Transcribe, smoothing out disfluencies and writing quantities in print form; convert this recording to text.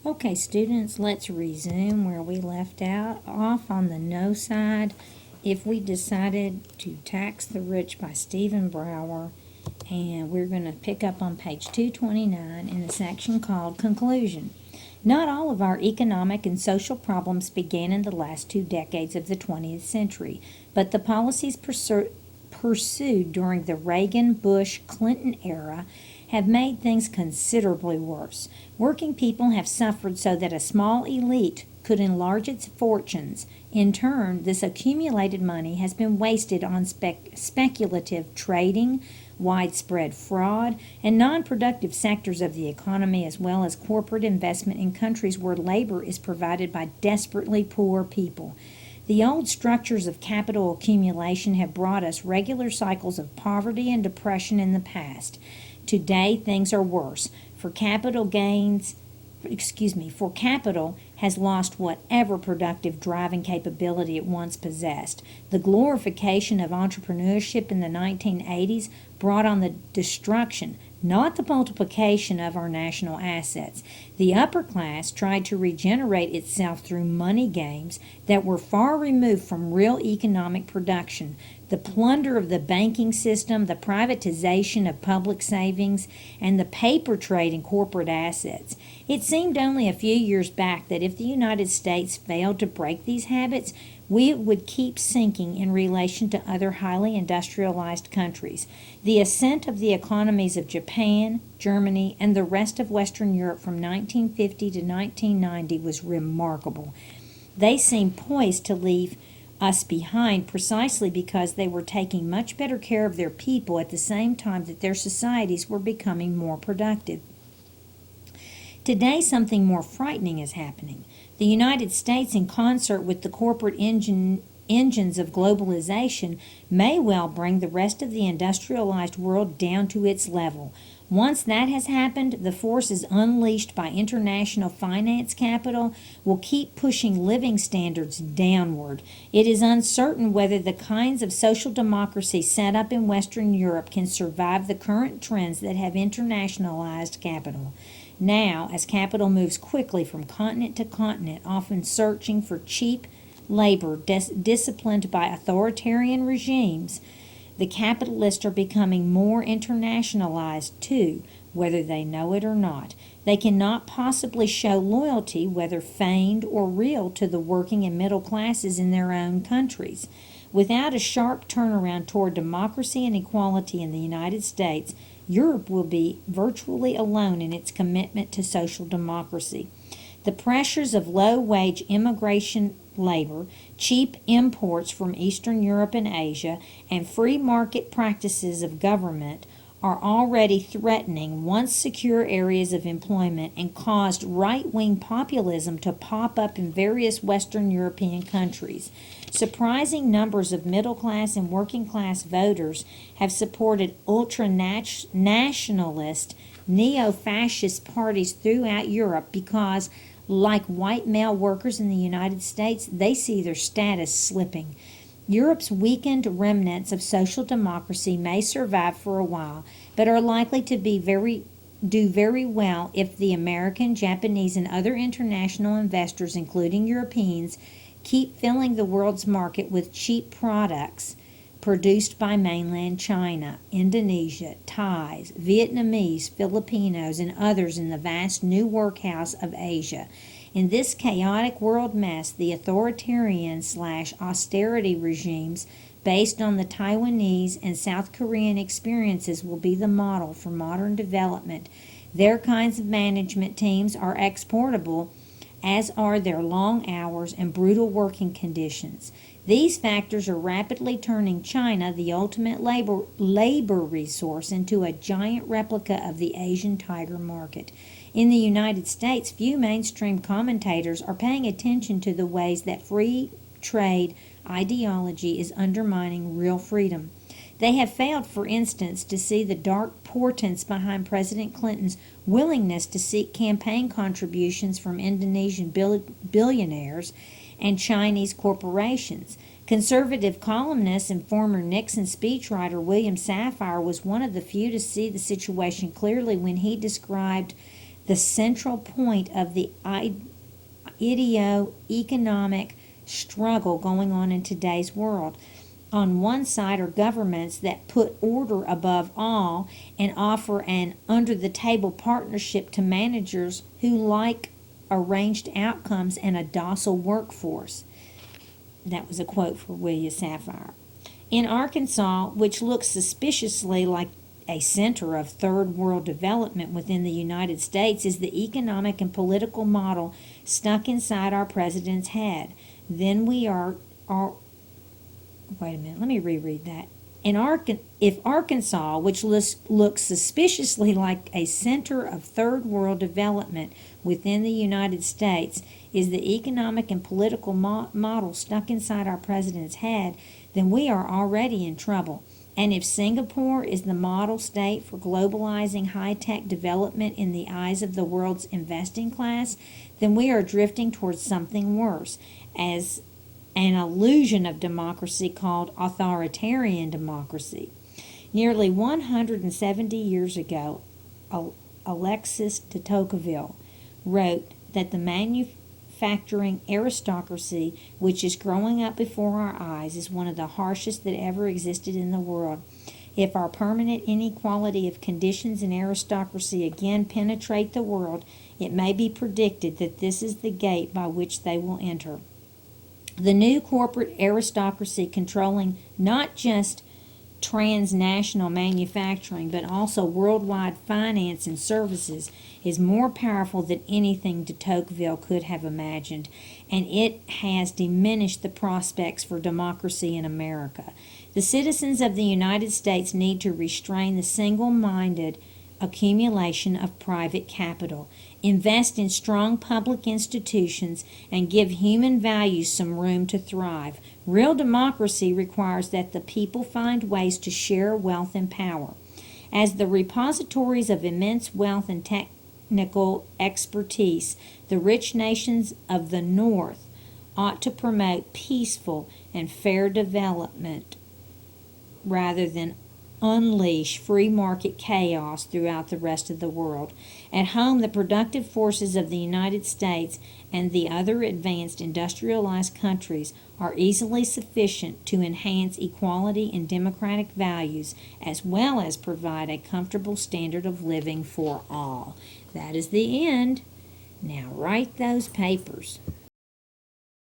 Okay, students, let's resume where we left off on the no side. If we decided to tax the rich by Stephen Brower, and we're going to pick up on page 229 in the section called Conclusion. Not all of our economic and social problems began in the last 2 decades of the 20th century, but the policies pursued during the Reagan, Bush, Clinton era have made things considerably worse. Working people have suffered so that a small elite could enlarge its fortunes. In turn, this accumulated money has been wasted on speculative trading, widespread fraud, and non-productive sectors of the economy, as well as corporate investment in countries where labor is provided by desperately poor people. The old structures of capital accumulation have brought us regular cycles of poverty and depression in the past. Today, things are worse. For capital has lost whatever productive driving capability it once possessed. The glorification of entrepreneurship in the 1980s brought on the destruction, not the multiplication of our national assets. The upper class tried to regenerate itself through money games that were far removed from real economic production. The plunder of the banking system, the privatization of public savings, and the paper trade in corporate assets. It seemed only a few years back that if the United States failed to break these habits, we would keep sinking in relation to other highly industrialized countries. The ascent of the economies of Japan, Germany, and the rest of Western Europe from 1950 to 1990 was remarkable. They seemed poised to leave us behind precisely because they were taking much better care of their people at the same time that their societies were becoming more productive. Today, something more frightening is happening. The United States, in concert with the corporate engines of globalization, may well bring the rest of the industrialized world down to its level. Once that has happened, the forces unleashed by international finance capital will keep pushing living standards downward. It is uncertain whether the kinds of social democracy set up in Western Europe can survive the current trends that have internationalized capital. Now, as capital moves quickly from continent to continent, often searching for cheap labor disciplined by authoritarian regimes, the capitalists are becoming more internationalized too, whether they know it or not. They cannot possibly show loyalty, whether feigned or real, to the working and middle classes in their own countries. Without a sharp turnaround toward democracy and equality in the United States, Europe will be virtually alone in its commitment to social democracy. The pressures of low-wage immigration labor, cheap imports from Eastern Europe and Asia, and free market practices of government are already threatening once secure areas of employment and caused right-wing populism to pop up in various Western European countries. Surprising numbers of middle-class and working-class voters have supported ultra-nationalist, neo-fascist parties throughout Europe because, like white male workers in the United States, they see their status slipping. Europe's weakened remnants of social democracy may survive for a while, but are likely to do very well if the American, Japanese, and other international investors, including Europeans, keep filling the world's market with cheap products produced by mainland China, Indonesia, Thais, Vietnamese, Filipinos, and others in the vast new workhouse of Asia. In this chaotic world mess, the authoritarian/austerity regimes based on the Taiwanese and South Korean experiences will be the model for modern development. Their kinds of management teams are exportable, as are their long hours and brutal working conditions. These factors are rapidly turning China, the ultimate labor resource, into a giant replica of the Asian tiger market. In the United States, few mainstream commentators are paying attention to the ways that free trade ideology is undermining real freedom. They have failed, for instance, to see the dark portents behind President Clinton's willingness to seek campaign contributions from Indonesian billionaires and Chinese corporations. Conservative columnist and former Nixon speechwriter William Safire was one of the few to see the situation clearly when he described the central point of the ideo-economic struggle going on in today's world. On one side are governments that put order above all and offer an under-the-table partnership to managers who like arranged outcomes and a docile workforce. That was a quote for William Safire. In Arkansas, which looks suspiciously like a center of third world development within the United States, is the economic and political model stuck inside our president's head. Then we are wait a minute, let me reread that. If Arkansas, which looks suspiciously like a center of third world development within the United States, is the economic and political model stuck inside our president's head, then we are already in trouble. And if Singapore is the model state for globalizing high-tech development in the eyes of the world's investing class, then we are drifting towards something worse, as an illusion of democracy called authoritarian democracy. Nearly 170 years ago, Alexis de Tocqueville wrote that the manufacturing aristocracy which is growing up before our eyes is one of the harshest that ever existed in the world. If our permanent inequality of conditions and aristocracy again penetrate the world, it may be predicted that this is the gate by which they will enter. The new corporate aristocracy controlling not just transnational manufacturing but also worldwide finance and services is more powerful than anything de Tocqueville could have imagined, and it has diminished the prospects for democracy in America. The citizens of the United States need to restrain the single-minded accumulation of private capital, invest in strong public institutions, and give human values some room to thrive. Real democracy requires that the people find ways to share wealth and power. As the repositories of immense wealth and technical expertise, the rich nations of the North ought to promote peaceful and fair development rather than unleash free market chaos throughout the rest of the world. At home, the productive forces of the United States and the other advanced industrialized countries are easily sufficient to enhance equality and democratic values, as well as provide a comfortable standard of living for all. That is the end. Now write those papers.